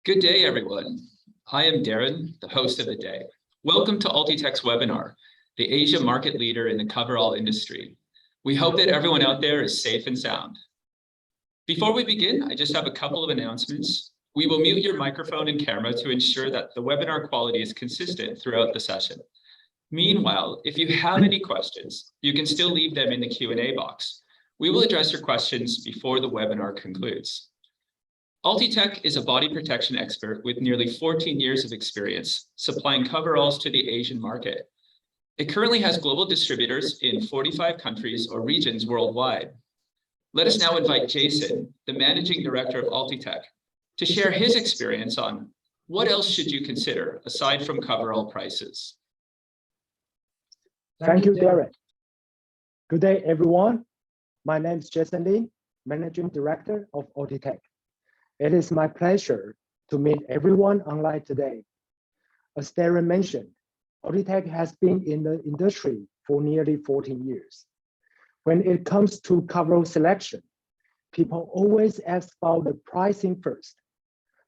Good day, everyone. I am Darren, the host of the day. Welcome to Ultitec's webinar, the Asia market leader in the coverall industry. We hope that everyone out there is safe and sound. Before we begin, I just have a couple of announcements. We will mute your microphone and camera to ensure that the webinar quality is consistent throughout the session. Meanwhile, if you have any questions, you can still leave them in the Q&A box. We will address your questions before the webinar concludes. Ultitec is a body protection expert with nearly 14 years of experience supplying coveralls to the Asian market. It currently has global distributors in 45 countries or regions worldwide. Let us now invite Jason, the Managing Director of Ultitec, to share his experience on what else should you consider aside from coverall prices. Thank you, Derek. Good day, everyone. My name is Jason Lin, Managing Director of Ultitec. It is my pleasure to meet everyone online today. As Darren mentioned, Ultitec has been in the industry for nearly 14 years. When it comes to coverall selection, people always ask about the pricing first.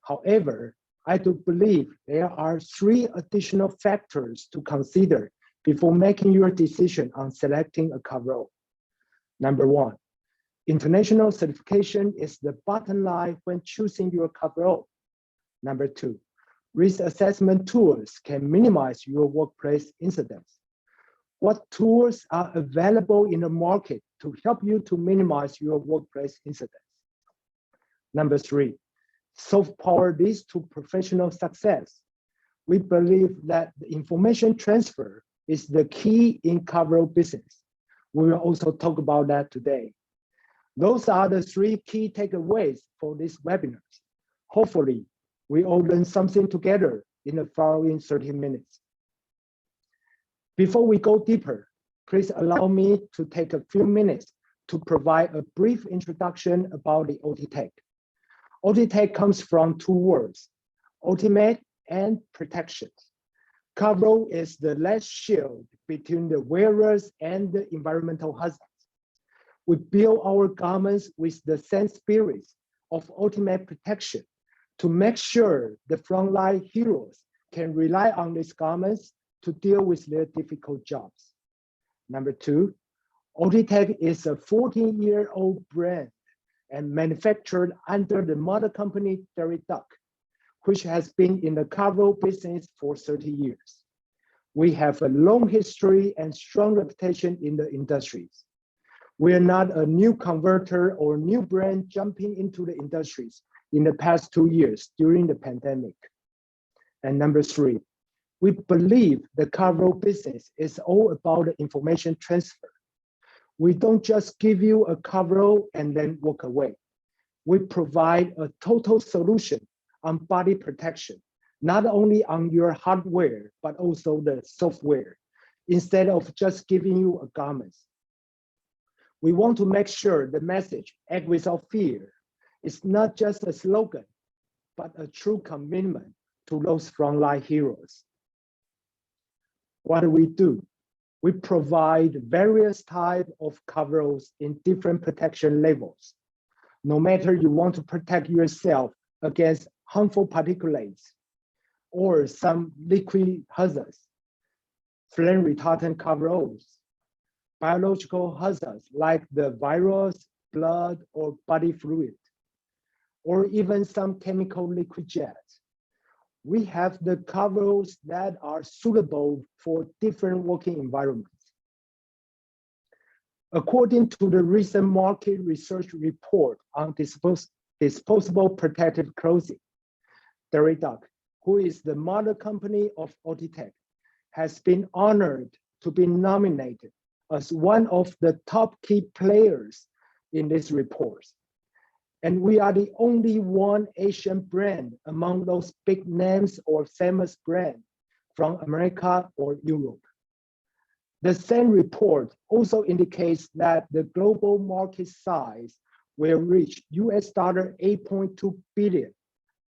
However, I do believe there are 3 additional factors to consider before making your decision on selecting a coverall. Number 1, international certification is the bottom line when choosing your coverall. Number 2, risk assessment tools can minimize your workplace incidents. What tools are available in the market to help you to minimize your workplace incidents? Number 3, soft power leads to professional success. We believe that the information transfer is the key in coverall business. We will also talk about that today. Those are the 3 key takeaways for this webinar. Hopefully, we all learn something together in the following 30 minutes. Before we go deeper, please allow me to take a few minutes to provide a brief introduction about the Ultitec. Ultitec comes from 2 words, ultimate and protection. Coverall is the last shield between the wearers and the environmental hazards. We build our garments with the same spirit of ultimate protection to make sure the frontline heroes can rely on these garments to deal with their difficult jobs. Number 2, Ultitec is a 14-year-old brand and manufactured under the mother company Dairy Duck, which has been in the coverall business for 30 years. We have a long history and strong reputation in the industries. We are not a new converter or new brand jumping into the industries in the past 2 years during the pandemic. And number 3, we believe the coverall business is all about the information transfer. We don't just give you a coverall and then walk away. We provide a total solution on body protection, not only on your hardware, but also the software, instead of just giving you a garment. We want to make sure the message, act without fear, is not just a slogan, but a true commitment to those frontline heroes. What do? We provide various types of coveralls in different protection levels. No matter you want to protect yourself against harmful particulates or some liquid hazards, flame retardant coveralls, biological hazards like the virus, blood, or body fluid, or even some chemical liquid jets. We have the coveralls that are suitable for different working environments. According to the recent market research report on disposable protective clothing, Dairy Duck, who is the mother company of Ultitec, has been honored to be nominated as one of the top key players in this report. And we are the only one Asian brand among those big names or famous brands from America or Europe. The same report also indicates that the global market size will reach $8.2 billion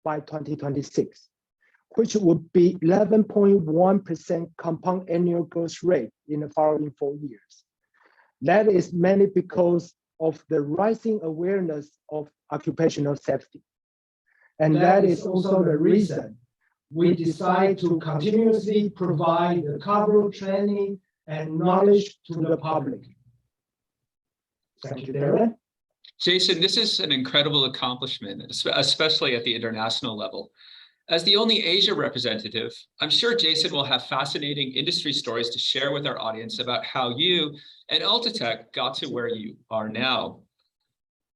by 2026, which would be 11.1% compound annual growth rate in the following 4 years. That is mainly because of the rising awareness of occupational safety. And that is also the reason we decide to continuously provide the coverall training and knowledge to the public. Thank you, Darren. Jason, this is an incredible accomplishment, especially at the international level. As the only Asia representative, I'm sure Jason will have fascinating industry stories to share with our audience about how you and Ultitec got to where you are now.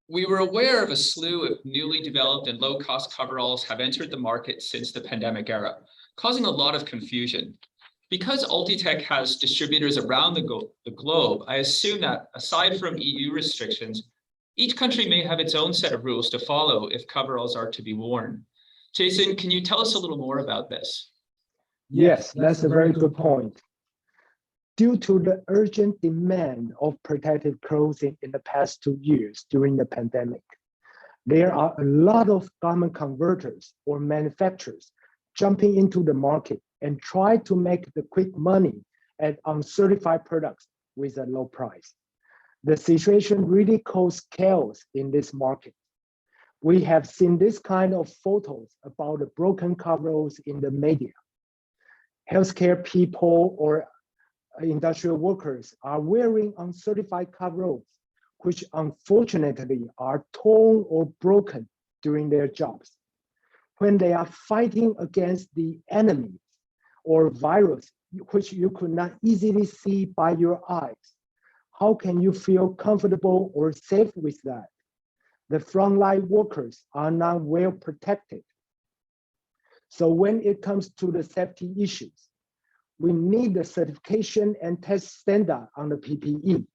We were aware of a slew of newly developed and low-cost coveralls have entered the market since the pandemic era, causing a lot of confusion. Because Ultitec has distributors around the globe, I assume that aside from EU restrictions, each country may have its own set of rules to follow if coveralls are to be worn. Jason, can you tell us a little more about this? Yes, that's a very good point. Due to the urgent demand of protective clothing in the past 2 years during the pandemic, there are a lot of garment converters or manufacturers jumping into the market and try to make the quick money at uncertified products with a low price. The situation really caused chaos in this market. We have seen this kind of photos about the broken coveralls in the media. Healthcare people or industrial workers are wearing uncertified coveralls, which unfortunately are torn or broken during their jobs. When they are fighting against the enemy or virus, which you could not easily see by your eyes, how can you feel comfortable or safe with that? The frontline workers are not well protected. So when it comes to the safety issues, we need the certification and test standard on the PPE.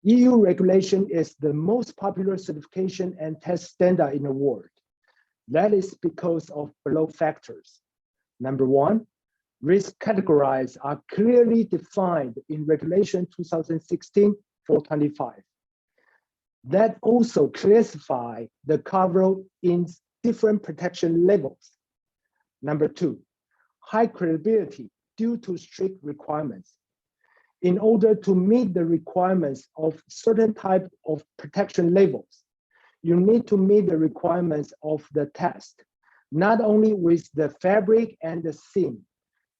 EU regulation is the most popular certification and test standard in the world. That is because of below factors. Number one, risk categories are clearly defined in Regulation 2016-425. That also classify the coverall in different protection levels. Number two, high credibility due to strict requirements. In order to meet the requirements of certain type of protection levels, you need to meet the requirements of the test, not only with the fabric and the seam,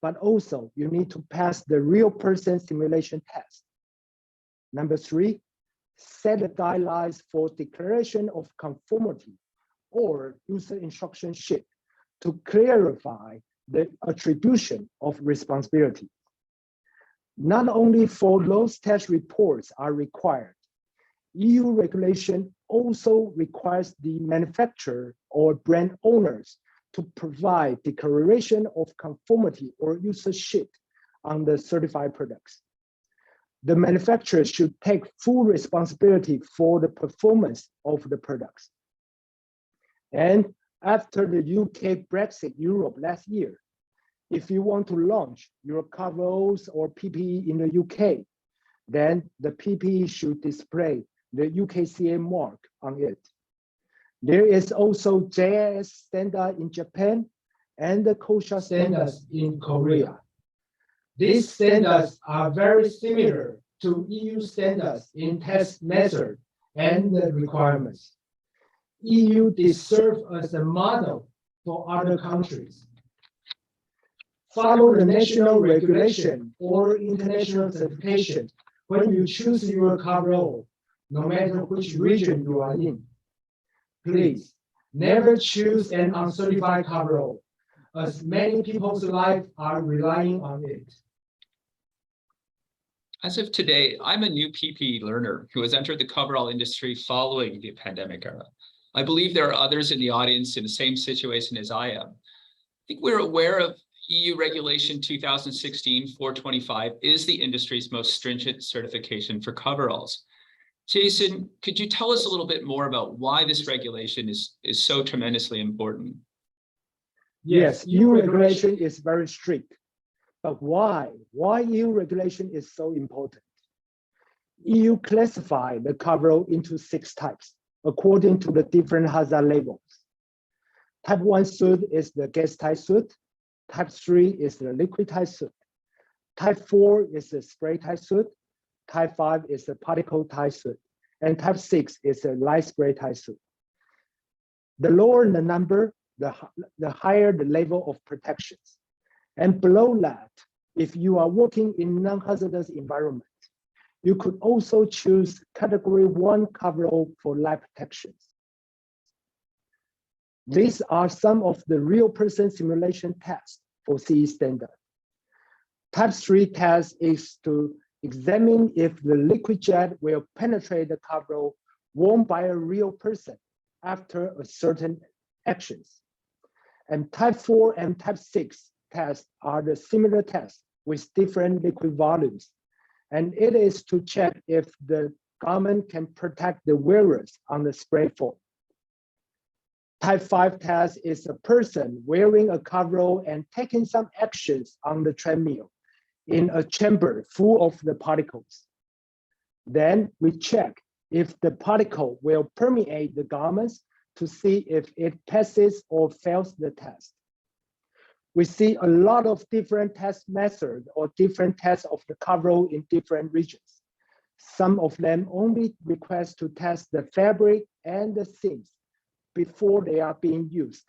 but also you need to pass the real person simulation test. Number three, set the guidelines for declaration of conformity or user instruction sheet to clarify the attribution of responsibility. Not only for those test reports are required, EU regulation also requires the manufacturer or brand owners to provide declaration of conformity or user sheet on the certified products. The manufacturer should take full responsibility for the performance of the products. And after the UK Brexit Europe last year, if you want to launch your coveralls or PPE in the UK, then the PPE should display the UKCA mark on it. There is also JIS standard in Japan and the KOSHA standards in Korea. These standards are very similar to EU standards in test method and the requirements. EU deserves as a model for other countries. Follow the national regulation or international certification when you choose your coverall, no matter which region you are in. Please, never choose an uncertified coverall, as many people's lives are relying on it. As of today, I'm a new PPE learner who has entered the coverall industry following the pandemic era. I believe there are others in the audience in the same situation as I am. I think we're aware of EU Regulation 2016-425 is the industry's most stringent certification for coveralls. Jason, could you tell us a little bit more about why this regulation is so tremendously important? Yes, EU regulation is very strict. But why? Why EU regulation is so important? EU classified the coverall into 6 types according to the different hazard levels. Type 1 suit is the gas-tight suit. Type 3 is the liquid-tight suit. Type 4 is the spray-tight suit. Type 5 is the particle-tight suit. And type 6 is a light spray-tight suit. The lower the number, the higher the level of protections. And below that, if you are working in non-hazardous environment, you could also choose category 1 coverall for life protections. These are some of the real person simulation tests for CE standard. Type 3 test is to examine if the liquid jet will penetrate the coverall worn by a real person after a certain actions. And type 4 and type 6 tests are the similar tests with different liquid volumes. And it is to check if the garment can protect the wearers on the spray foam. Type 5 test is a person wearing a coverall and taking some actions on the treadmill in a chamber full of the particles. Then we check if the particle will permeate the garments to see if it passes or fails the test. We see a lot of different test methods or different tests of the coverall in different regions. Some of them only request to test the fabric and the seams before they are being used.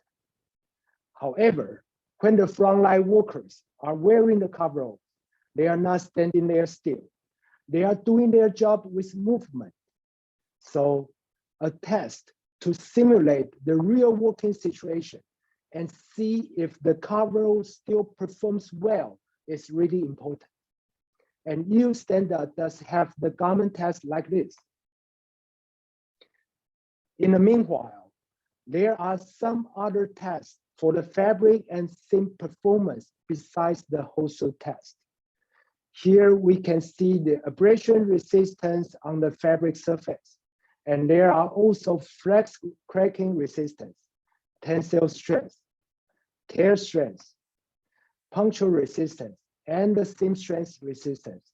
However, when the frontline workers are wearing the coverall, they are not standing there still. They are doing their job with movement. So a test to simulate the real working situation and see if the coverall still performs well is really important. And EU standard does have the garment test like this. In the meanwhile, there are some other tests for the fabric and seam performance besides the hose test. Here we can see the abrasion resistance on the fabric surface. And there are also flex cracking resistance, tensile strength, tear strength, puncture resistance, and the seam strength resistance.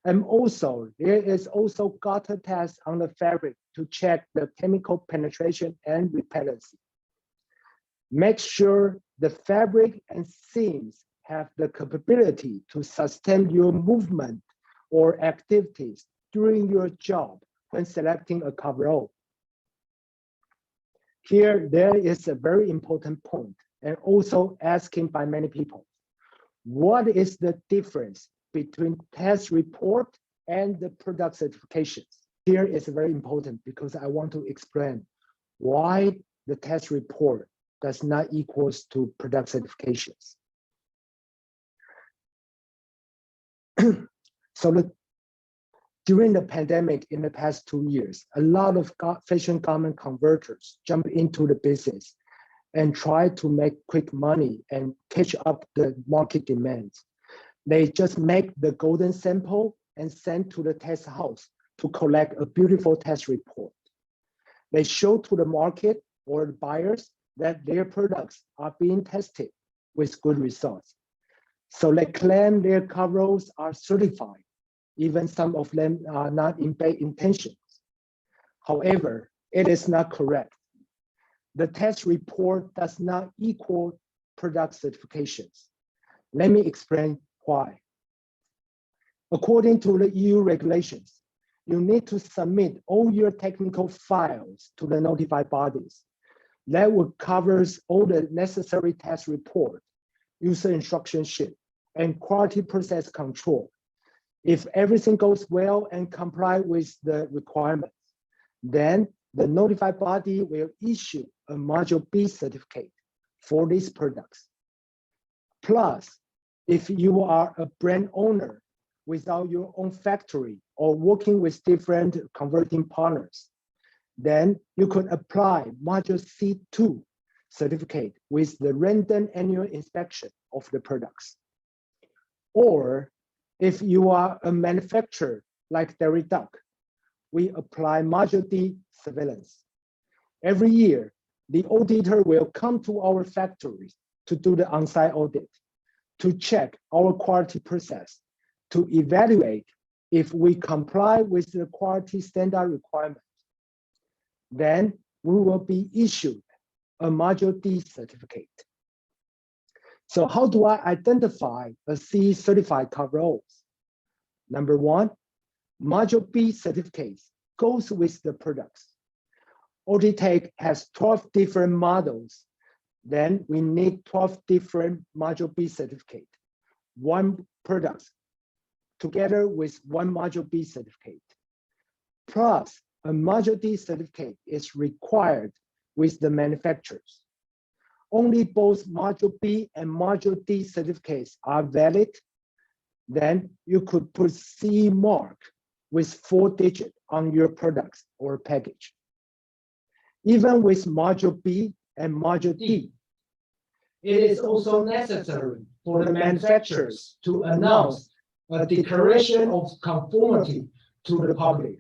And also, there is also gutter test on the fabric to check the chemical penetration and repellency. Make sure the fabric and seams have the capability to sustain your movement or activities during your job when selecting a coverall. Here, there is a very important point and also asking by many people. What is the difference between test report and the product certifications? Here is very important because I want to explain why the test report does not equals to product certifications. During the pandemic in the past 2 years, a lot of fashion garment converters jump into the business and try to make quick money and catch up the market demands. They just make the golden sample and send to the test house to collect a beautiful test report. They show to the market or the buyers that their products are being tested with good results. So they claim their coveralls are certified. Even some of them are not in bad intentions. However, it is not correct. The test report does not equal product certifications. Let me explain why. According to the EU regulations, you need to submit all your technical files to the notified bodies. That will cover all the necessary test report, user instruction sheet, and quality process control. If everything goes well and comply with the requirements, then the notified body will issue a Module B certificate for these products. Plus, if you are a brand owner without your own factory or working with different converting partners, then you could apply Module C2 certificate with the random annual inspection of the products. Or if you are a manufacturer like Dairy Duck, we apply Module D surveillance. Every year, the auditor will come to our factories to do the on-site audit, to check our quality process, to evaluate if we comply with the quality standard requirements. Then we will be issued a Module D certificate. So how do I identify a CE certified coveralls? Number one, Module B certificates goes with the products. Ultitec has 12 different models. Then we need 12 different Module B certificate, one product, together with one Module B certificate. Plus, a Module D certificate is required with the manufacturers. Only both Module B and Module D certificates are valid. Then you could put CE mark with 4 digits on your products or package. Even with Module B and Module D, it is also necessary for the manufacturers to announce a declaration of conformity to the public.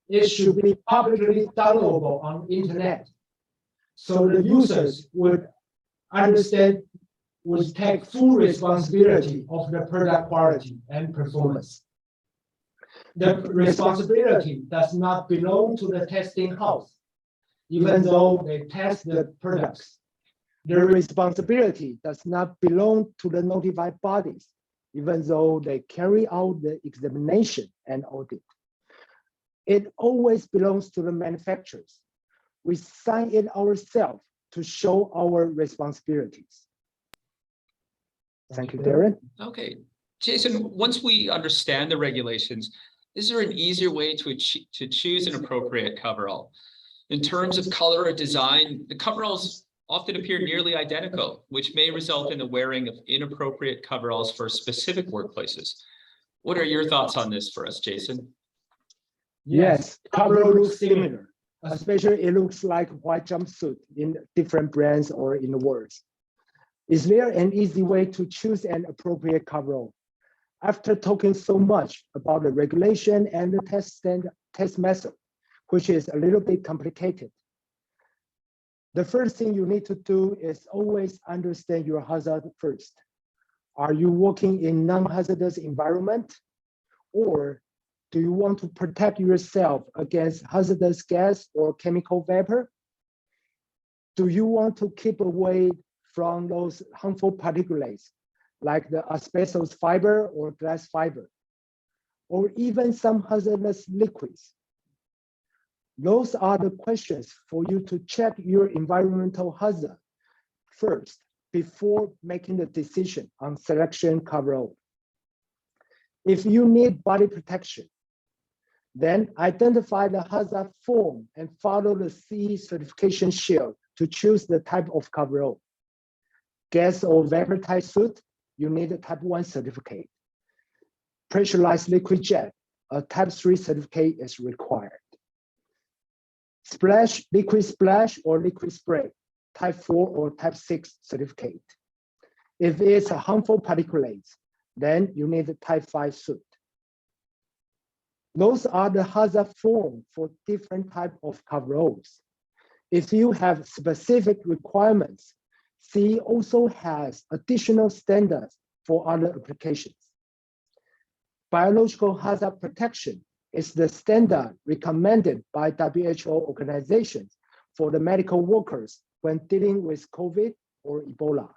It should be publicly downloadable on the internet, so the users would understand, would take full responsibility of the product quality and performance. The responsibility does not belong to the testing house, even though they test the products. The responsibility does not belong to the notified bodies, even though they carry out the examination and audit. It always belongs to the manufacturers. We sign it ourselves to show our responsibilities. Thank you, Darren. Okay, Jason, once we understand the regulations, is there an easier way to choose an appropriate coverall? In terms of color or design, the coveralls often appear nearly identical, which may result in the wearing of inappropriate coveralls for specific workplaces. What are your thoughts on this for us, Jason? Yes, coverall looks similar, especially it looks like white jumpsuit in different brands or in the world. Is there an easy way to choose an appropriate coverall? After talking so much about the regulation and the test method, which is a little bit complicated, the first thing you need to do is always understand your hazard first. Are you working in non-hazardous environment? Or do you want to protect yourself against hazardous gas or chemical vapor? Do you want to keep away from those harmful particulates like the asbestos fiber or glass fiber, or even some hazardous liquids? Those are the questions for you to check your environmental hazard first before making the decision on selection coverall. If you need body protection, then identify the hazard form and follow the CE certification shield to choose the type of coverall. Gas or vapor type suit, you need a type 1 certificate. Pressurized liquid jet, a type 3 certificate is required. Splash, liquid splash or liquid spray, type 4 or type 6 certificate. If it's a harmful particulates, then you need a type 5 suit. Those are the hazard form for different type of coveralls. If you have specific requirements, CE also has additional standards for other applications. Biological hazard protection is the standard recommended by WHO organizations for the medical workers when dealing with COVID or Ebola.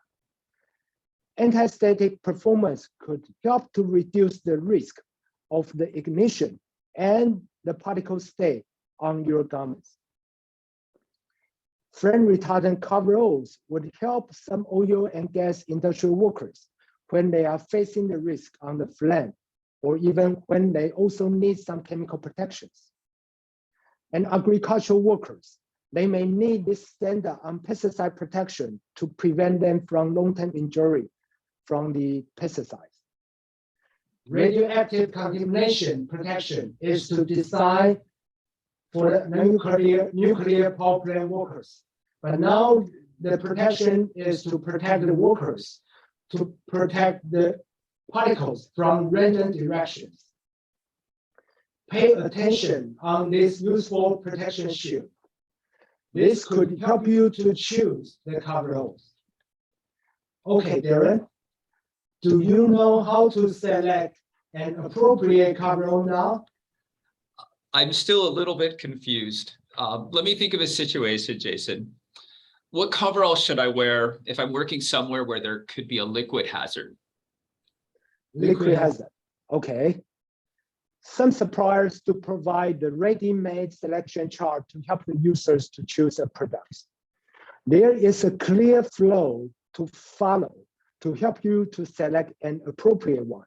Anti-static performance could help to reduce the risk of the ignition and the particle stay on your garments. Flame retardant coveralls would help some oil and gas industrial workers when they are facing the risk on the flame, or even when they also need some chemical protections. And agricultural workers, they may need this standard on pesticide protection to prevent them from long-term injury from the pesticides. Radioactive contamination protection is to design for the nuclear power plant workers. But now the protection is to protect the workers, to protect the particles from random directions. Pay attention on this useful protection shield. This could help you to choose the coveralls. Okay, Darren, do you know how to select an appropriate coverall now? I'm still a little bit confused. Let me think of a situation, Jason. What coverall should I wear if I'm working somewhere where there could be a liquid hazard? Liquid hazard, okay. some suppliers to provide the ready-made selection chart to help the users to choose a product. There is a clear flow to follow to help you to select an appropriate one.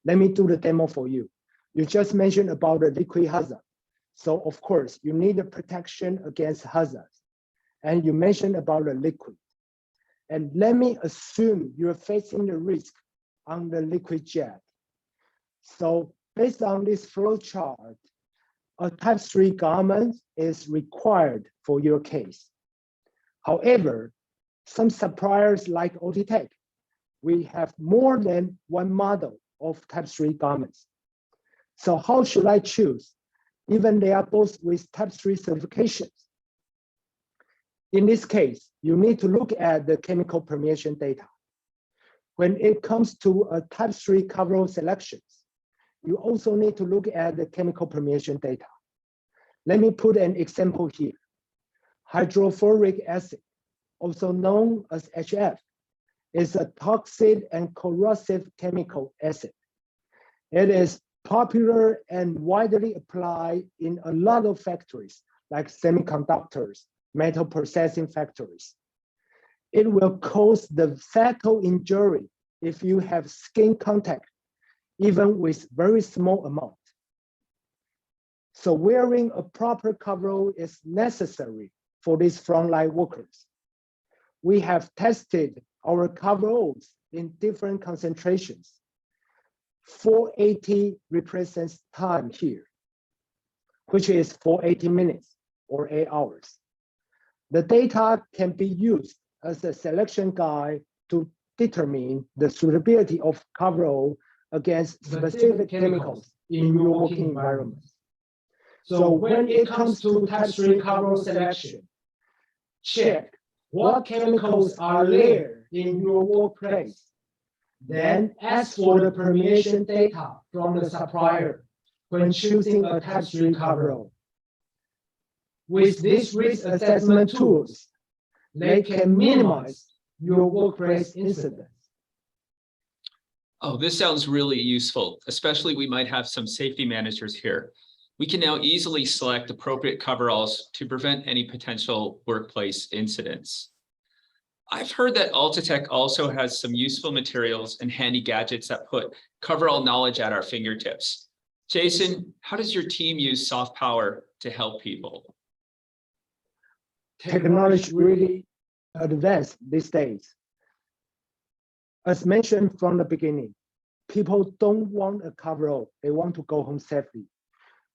Let me do the demo for you. You just mentioned about the liquid hazard. So of course, you need a protection against hazards. And you mentioned about the liquid. And let me assume you're facing the risk on the liquid jet. So based on this flow chart, a type 3 garment is required for your case. However, some suppliers like Ultitec, we have more than one model of type 3 garments. So how should I choose? Even they are both with type 3 certifications. In this case, you need to look at the chemical permeation data. When it comes to a type 3 coverall selections, you also need to look at the chemical permeation data. Let me put an example here. Hydrofluoric acid, also known as HF, is a toxic and corrosive chemical acid. It is popular and widely applied in a lot of factories, like semiconductors, metal processing factories. It will cause the fatal injury if you have skin contact, even with very small amount. So wearing a proper coverall is necessary for these frontline workers. We have tested our coveralls in different concentrations. 480 represents time here, which is 480 minutes or 8 hours. The data can be used as a selection guide to determine the suitability of coverall against specific chemicals in your working environment. So when it comes to type 3 coverall selection, check what chemicals are there in your workplace. Then ask for the permeation data from the supplier when choosing a type 3 coverall. With these risk assessment tools, they can minimize your workplace incidents. Oh, this sounds really useful, especially we might have some safety managers here. We can now easily select appropriate coveralls to prevent any potential workplace incidents. I've heard that Ultitec also has some useful materials and handy gadgets that put coverall knowledge at our fingertips. Jason, how does your team use soft power to help people? Technology really advanced these days. As mentioned from the beginning, people don't want a coverall, they want to go home safely.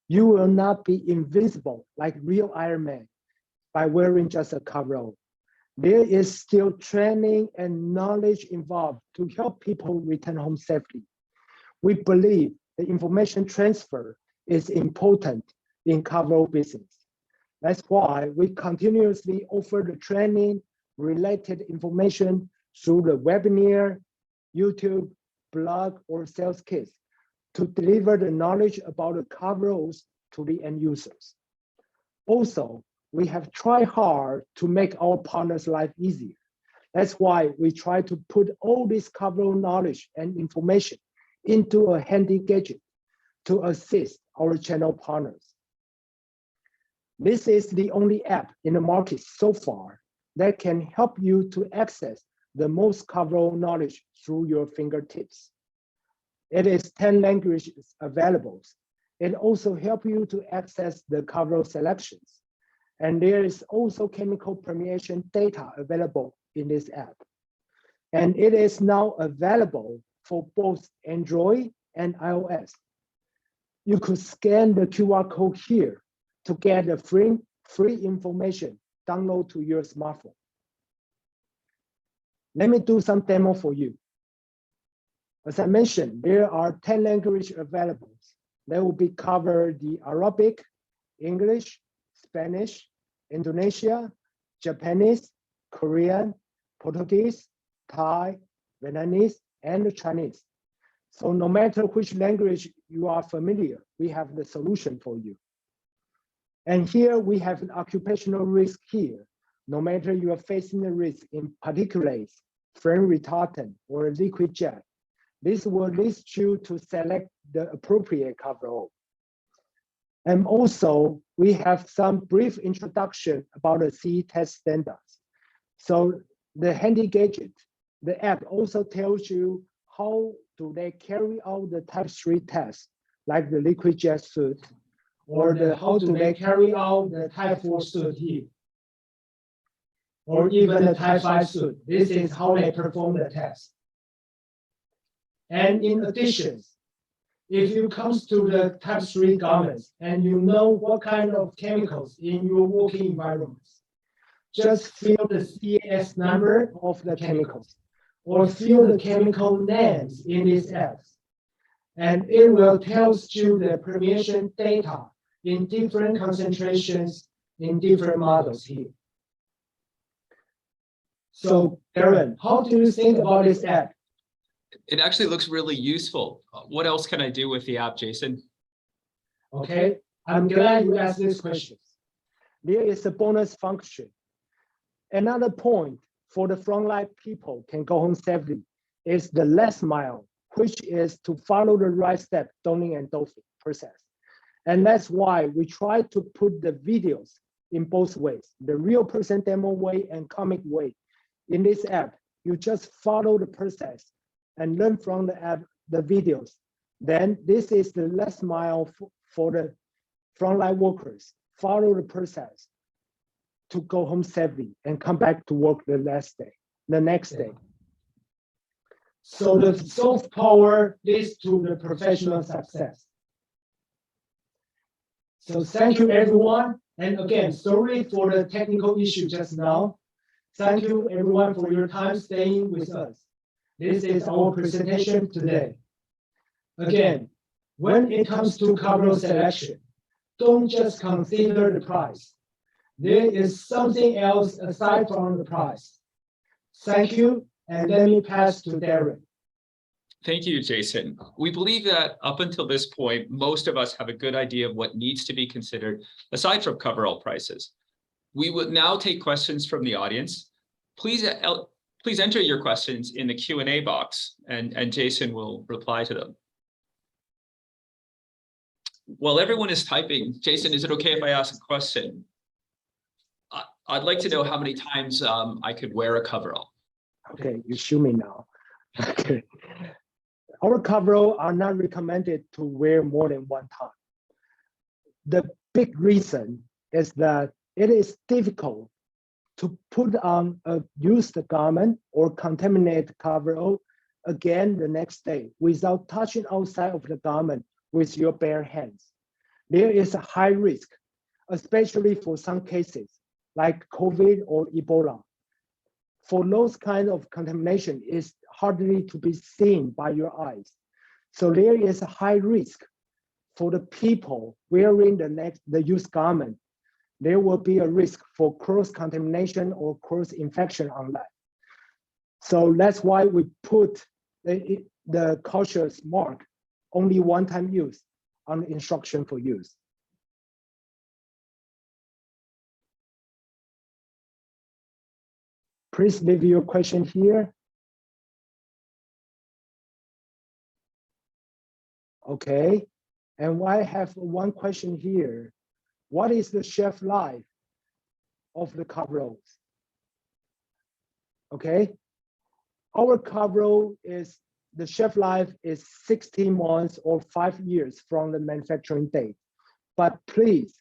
You will not be invincible like real Iron Man by wearing just a coverall. There is still training and knowledge involved to help people return home safely. We believe the information transfer is important in coverall business. That's why we continuously offer the training related information through the webinar, YouTube, blog, or sales kits to deliver the knowledge about the coveralls to the end users. Also, we have tried hard to make our partners' life easier. That's why we try to put all this coverall knowledge and information into a handy gadget to assist our channel partners. This is the only app in the market so far that can help you to access the most coverall knowledge through your fingertips. It is 10 languages available. It also helps you to access the coverall selections. And there is also chemical permeation data available in this app. And it is now available for both Android and iOS. You could scan the QR code here to get the free information download to your smartphone. Let me do some demo for you. As I mentioned, there are 10 languages available. They will be covered the Arabic, English, Spanish, Indonesia, Japanese, Korean, Portuguese, Thai, Vietnamese, and Chinese. So no matter which language you are familiar, we have the solution for you. And here we have an occupational risk here. No matter you are facing the risk in particulates, flame retardant, or liquid jet, This will lead you to select the appropriate coverall. And also, we have some brief introduction about the CE test standards. So the handy gadget, the app also tells you how do they carry out the type 3 test, like the liquid jet suit, or how do they carry out the type 4 suit here, or even the type 5 suit. This is how they perform the test. And in addition, if you come to the type 3 garments and you know what kind of chemicals in your working environments, just fill the CAS number of the chemicals or fill the chemical names in these apps. And it will tell you the permeation data in different concentrations in different models here. So, Darren, how do you think about this app? It actually looks really useful. What else can I do with the app, Jason? Okay, I'm glad you asked this question. There is a bonus function. Another point for the frontline people can go home safely is the last mile, which is to follow the right step, donning and doffing process. And that's why we try to put the videos in both ways, the real person demo way and comic way. In this app, you just follow the process and learn from the app, the videos. Then this is the last mile for the frontline workers. Follow the process to go home safely and come back to work the next day. So the soft power leads to the professional success. So thank you, everyone. And again, sorry for the technical issue just now. Thank you, everyone, for your time staying with us. This is our presentation today. Again, when it comes to coverall selection, don't just consider the price. There is something else aside from the price. Thank you, and let me pass to Darren. Thank you, Jason. We believe that up until this point, most of us have a good idea of what needs to be considered aside from coverall prices. We would now take questions from the audience. Please enter your questions in the Q&A box, and Jason will reply to them. While everyone is typing, Jason, is it okay if I ask a question? I'd like to know how many times I could wear a coverall. Okay, you shoot me now. Okay. Our coverall are not recommended to wear more than one time. The big reason is that it is difficult to put on a used garment or contaminated coverall again the next day without touching outside of the garment with your bare hands. There is a high risk, especially for some cases like COVID or Ebola. For those kind of contamination is hardly to be seen by your eyes. So there is a high risk for the people wearing the used garment. There will be a risk for cross-contamination or cross-infection on that. So that's why we put the cautious mark, only one-time use, on the instruction for use. Please leave your question here. Okay, and I have one question here. What is the shelf life of the coveralls? Okay, our coverall is, the shelf life is 16 months or 5 years from the manufacturing date. But please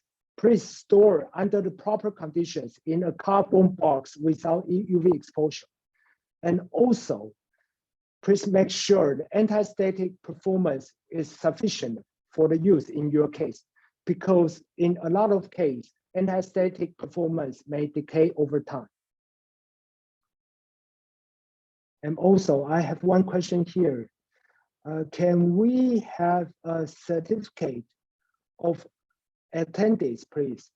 store under the proper conditions in a cardboard box without UV exposure. And also, please make sure the anti-static performance is sufficient for the use in your case, because in a lot of cases, anti-static performance may decay over time. And also, I have one question here. Can we have a certificate of attendance, please?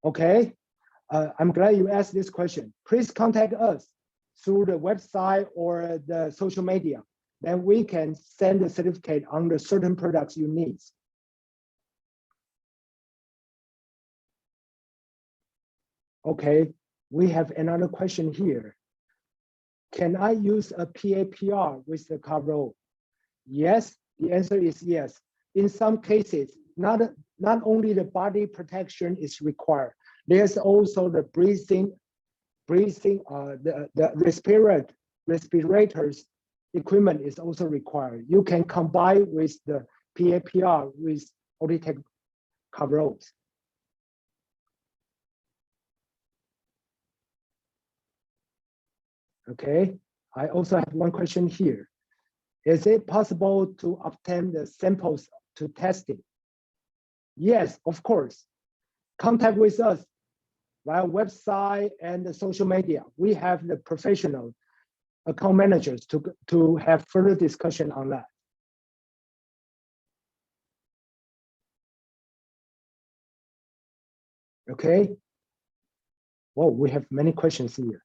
Okay, I'm glad you asked this question. Please contact us through the website or the social media. Then we can send the certificate on the certain products you need. Okay, we have another question here. can I use a PAPR with the coverall? Yes, the answer is yes. In some cases, not only the body protection is required, there's also the breathing, the respirators equipment is also required. You can combine with the PAPR with Ultitec Coveralls. Okay, I also have one question here. Is it possible to obtain the samples to testing? Yes, of course. Contact with us via website and the social media. We have the professional account managers to have further discussion on that. Okay. Well, we have many questions here.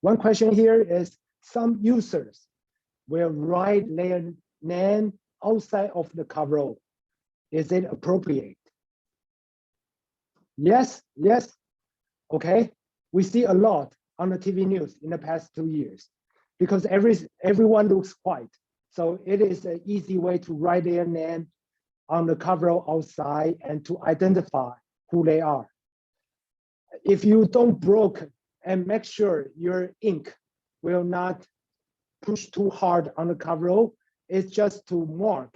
One question here is some users will write their name outside of the coverall. Is it appropriate? Yes, yes. Okay. We see a lot on the TV news in the past 2 years because everyone looks white. So it is an easy way to write their name on the coverall outside and to identify who they are. If you don't broke and make sure your ink will not push too hard on the coverall, it's just to mark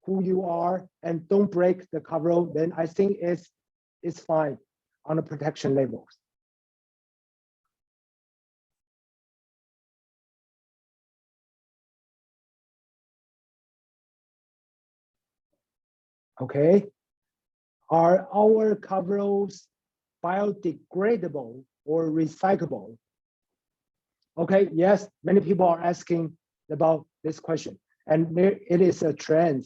who you are and don't break the coverall, then I think it's fine on the protection levels. Okay, are our coveralls biodegradable or recyclable? Okay, yes, many people are asking about this question, and it is a trend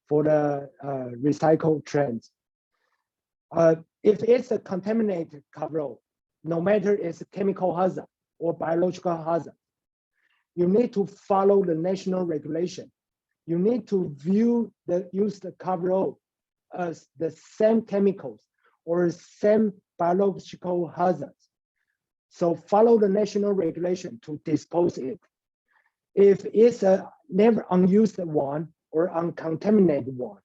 for the recycle trends. If it's a contaminated coverall, no matter it's a chemical hazard or biological hazard, you need to follow the national regulation. You need to use the coverall as the same chemicals or same biological hazards. So follow the national regulation to dispose it. If it's a never unused one or uncontaminated one,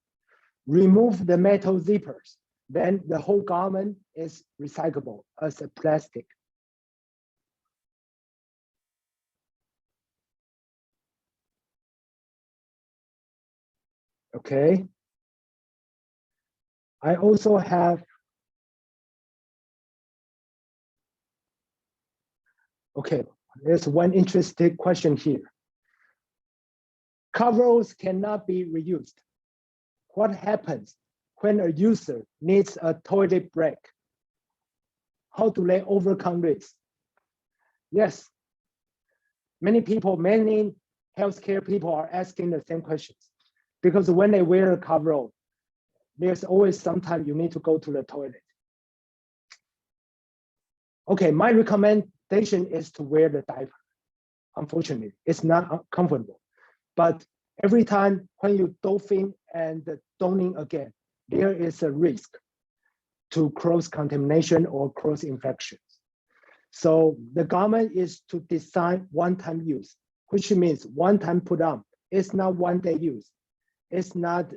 remove the metal zippers. Then the whole garment is recyclable as a plastic. Okay. I also have, okay, there's one interesting question here. Coveralls cannot be reused. What happens when a user needs a toilet break? How do they overcome this? Yes, many healthcare people are asking the same questions because when they wear a coverall, there's always sometimes you need to go to the toilet. Okay, my recommendation is to wear the diaper. Unfortunately, it's not comfortable. But every time when you dolphin and donning again, there is a risk to cross-contamination or cross-infections. So the government is to design one-time use, which means one-time put on. It's not one-day use. It's not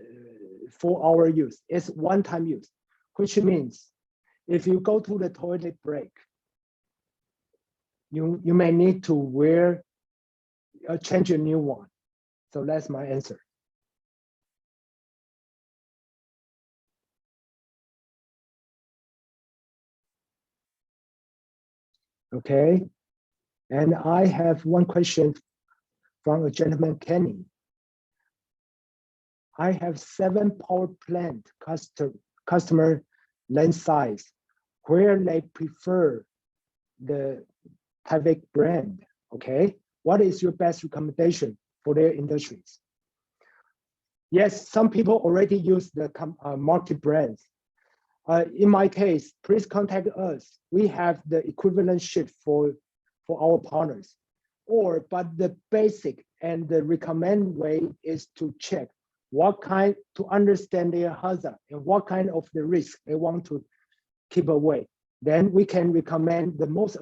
4-hour use. It's one-time use, which means if you go to the toilet break, you may need to change a new one. So that's my answer. Okay, and I have one question from a gentleman, Kenny. I have 7 power plant customer lens size where they prefer the Tyvek brand. Okay, what is your best recommendation for their industries? Yes, some people already use the market brands. In my case, please contact us. We have the equivalent ship for our partners. But the basic and the recommend way is to check to understand their hazard and what kind of the risk they want to keep away. Then we can recommend the most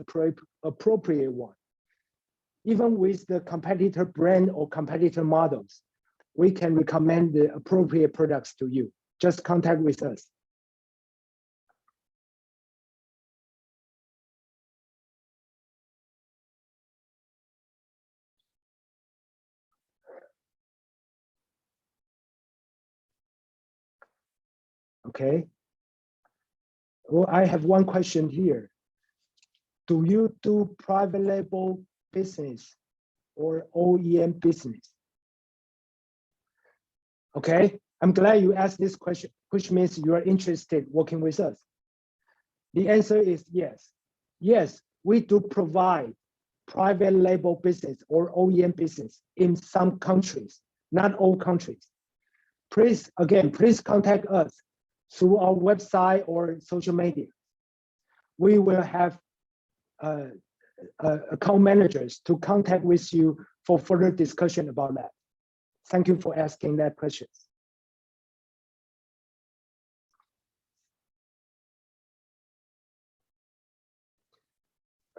appropriate one. Even with the competitor brand or competitor models, we can recommend the appropriate products to you. Just contact with us. Okay. Well, I have one question here. Do you do private label business or OEM business? Okay, I'm glad you asked this question, which means you are interested working with us. The answer is yes. Yes, we do provide private label business or OEM business in some countries, not all countries. Please contact us through our website or social media. We will have account managers to contact with you for further discussion about that. Thank you for asking that question.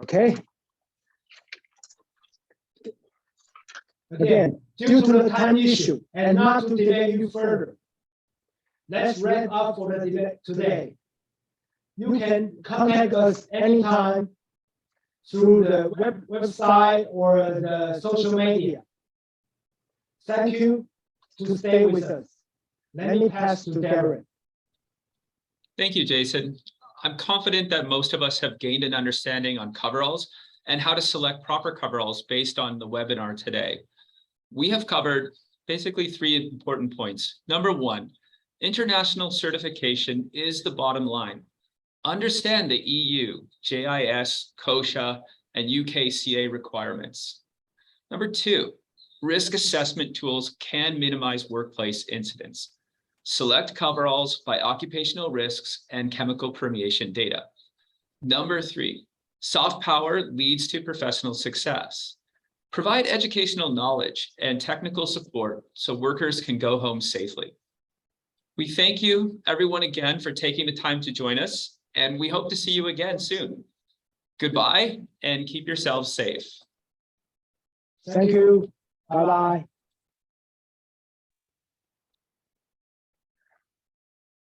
Okay. Again, due to the time issue and not to delay you further, let's wrap up for the debate today. You can contact us anytime through the website or the social media. Thank you to stay with us. Let me pass to Darren. Thank you, Jason. I'm confident that most of us have gained an understanding on coveralls and how to select proper coveralls based on the webinar today. We have covered basically 3 important points. Number 1, international certification is the bottom line. Understand the EU, JIS, KOSHA, and UKCA requirements. Number 2, risk assessment tools can minimize workplace incidents. Select coveralls by occupational risks and chemical permeation data. Number 3, soft power leads to professional success. Provide educational knowledge and technical support so workers can go home safely. We thank you, everyone, again for taking the time to join us, and we hope to see you again soon. Goodbye, and keep yourselves safe. Thank you. Bye-bye.